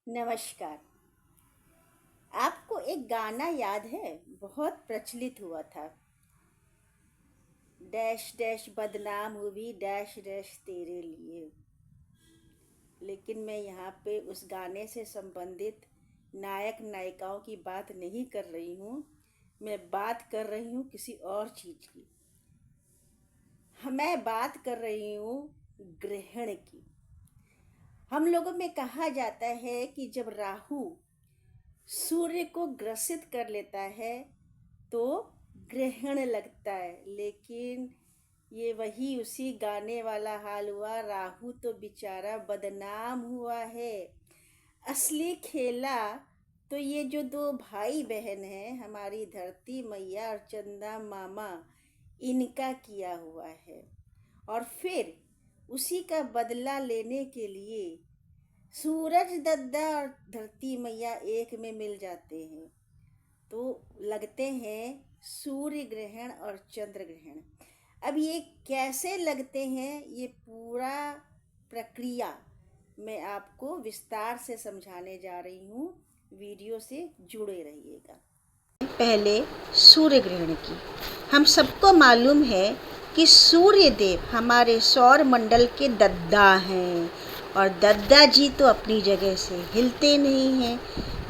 नमस्कार। आपको एक गाना याद है? बहुत प्रचलित हुआ था। डैश डैश बदनाम हुई डैश डैश तेरे लिए। लेकिन मैं यहाँ पे उस गाने से संबंधित नायक नायिकाओं की बात नहीं कर रही हूँ। मैं बात कर रही हूँ किसी और चीज़ की। मैं बात कर रही हूँ ग्रहण की। हम लोगों में कहा जाता है कि जब राहु सूर्य को ग्रसित कर लेता है तो ग्रहण लगता है। लेकिन ये वही उसी गाने वाला हाल हुआ। राहु तो बेचारा बदनाम हुआ है। असली खेला तो ये जो दो भाई बहन हैं, हमारी धरती मैया और चंदा मामा, इनका किया हुआ है। और फिर उसी का बदला लेने के लिए सूरज दद्दा और धरती मैया एक में मिल जाते हैं, तो लगते हैं सूर्य ग्रहण और चंद्र ग्रहण। अब ये कैसे लगते हैं, ये पूरा प्रक्रिया मैं आपको विस्तार से समझाने जा रही हूँ। वीडियो से जुड़े रहिएगा। पहले सूर्य ग्रहण की। हम सबको मालूम है कि सूर्य देव हमारे सौर मंडल के दद्दा हैं और दद्दा जी तो अपनी जगह से हिलते नहीं हैं।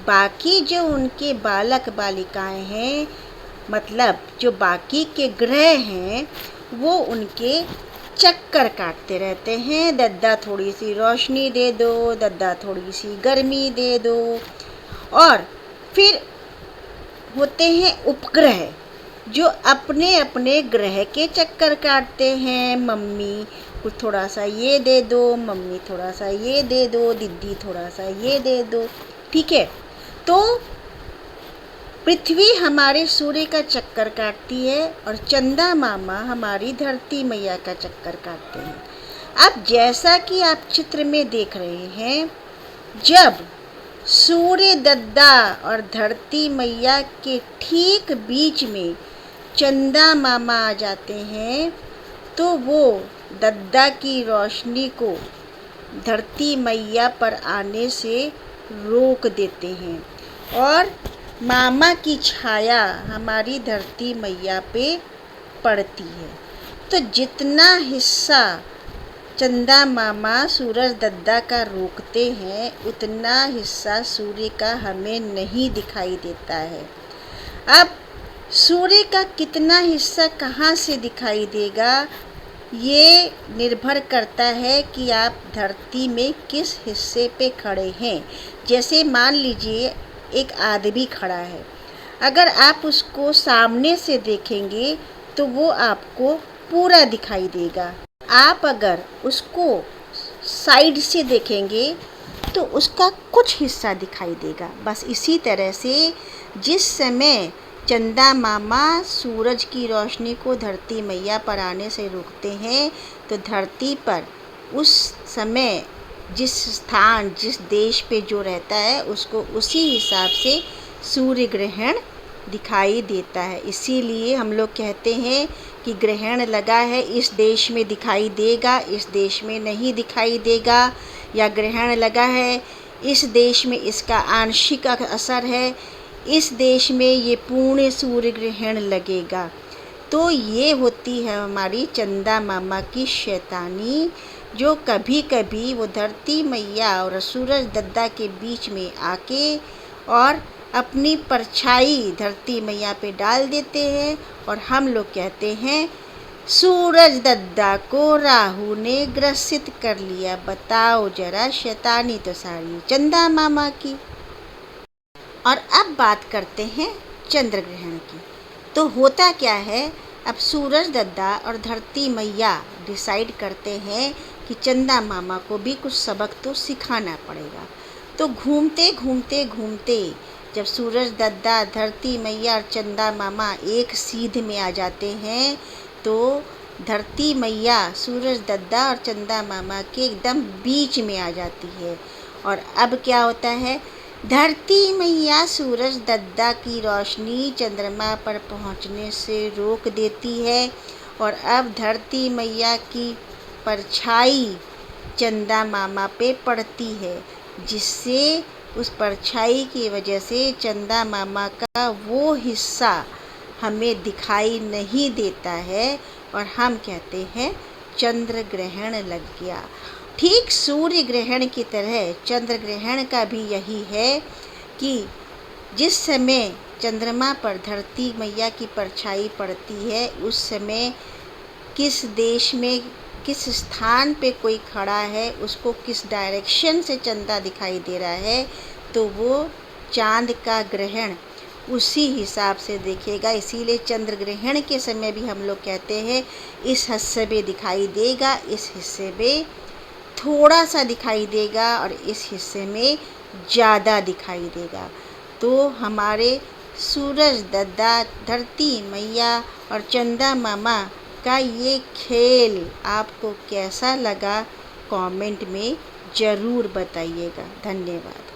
बाकी जो उनके बालक बालिकाएं हैं, मतलब जो बाकी के ग्रह हैं, वो उनके चक्कर काटते रहते हैं। दद्दा थोड़ी सी रोशनी दे दो, दद्दा थोड़ी सी गर्मी दे दो। और फिर होते हैं उपग्रह, जो अपने अपने ग्रह के चक्कर काटते हैं। मम्मी कुछ थोड़ा सा ये दे दो, मम्मी थोड़ा सा ये दे दो, दीदी थोड़ा सा ये दे दो। ठीक है, तो पृथ्वी हमारे सूर्य का चक्कर काटती है और चंदा मामा हमारी धरती मैया का चक्कर काटते हैं। अब जैसा कि आप चित्र में देख रहे हैं, जब सूर्य दद्दा और धरती मैया के ठीक बीच में चंदा मामा आ जाते हैं, तो वो दद्दा की रोशनी को धरती मैया पर आने से रोक देते हैं और मामा की छाया हमारी धरती मैया पे पड़ती है। तो जितना हिस्सा चंदा मामा सूरज दद्दा का रोकते हैं, उतना हिस्सा सूर्य का हमें नहीं दिखाई देता है। अब सूर्य का कितना हिस्सा कहाँ से दिखाई देगा, ये निर्भर करता है कि आप धरती में किस हिस्से पे खड़े हैं। जैसे मान लीजिए एक आदमी खड़ा है, अगर आप उसको सामने से देखेंगे तो वो आपको पूरा दिखाई देगा। आप अगर उसको साइड से देखेंगे तो उसका कुछ हिस्सा दिखाई देगा। बस इसी तरह से जिस समय चंदा मामा सूरज की रोशनी को धरती मैया पर आने से रोकते हैं, तो धरती पर उस समय जिस स्थान जिस देश पे जो रहता है, उसको उसी हिसाब से सूर्य ग्रहण दिखाई देता है। इसीलिए हम लोग कहते हैं कि ग्रहण लगा है, इस देश में दिखाई देगा, इस देश में नहीं दिखाई देगा, या ग्रहण लगा है, इस देश में इसका आंशिक असर है, इस देश में ये पूर्ण सूर्य ग्रहण लगेगा। तो ये होती है हमारी चंदा मामा की शैतानी, जो कभी कभी वो धरती मैया और सूरज दद्दा के बीच में आके और अपनी परछाई धरती मैया पे डाल देते हैं। और हम लोग कहते हैं सूरज दद्दा को राहु ने ग्रसित कर लिया। बताओ जरा, शैतानी तो सारी चंदा मामा की। और अब बात करते हैं चंद्र ग्रहण की। तो होता क्या है, अब सूरज दद्दा और धरती मैया डिसाइड करते हैं कि चंदा मामा को भी कुछ सबक तो सिखाना पड़ेगा। तो घूमते घूमते घूमते जब सूरज दद्दा, धरती मैया और चंदा मामा एक सीध में आ जाते हैं, तो धरती मैया सूरज दद्दा और चंदा मामा के एकदम बीच में आ जाती है। और अब क्या होता है, धरती मैया सूरज दद्दा की रोशनी चंद्रमा पर पहुंचने से रोक देती है और अब धरती मैया की परछाई चंदा मामा पे पड़ती है। जिससे उस परछाई की वजह से चंदा मामा का वो हिस्सा हमें दिखाई नहीं देता है और हम कहते हैं चंद्र ग्रहण लग गया। ठीक सूर्य ग्रहण की तरह चंद्र ग्रहण का भी यही है कि जिस समय चंद्रमा पर धरती मैया की परछाई पड़ती है उस समय किस देश में किस स्थान पे कोई खड़ा है, उसको किस डायरेक्शन से चंदा दिखाई दे रहा है, तो वो चांद का ग्रहण उसी हिसाब से देखेगा। इसीलिए चंद्र ग्रहण के समय भी हम लोग कहते हैं इस हिस्से में दिखाई देगा, इस हिस्से में थोड़ा सा दिखाई देगा और इस हिस्से में ज़्यादा दिखाई देगा। तो हमारे सूरज दादा, धरती मैया और चंदा मामा का ये खेल आपको कैसा लगा कमेंट में ज़रूर बताइएगा। धन्यवाद।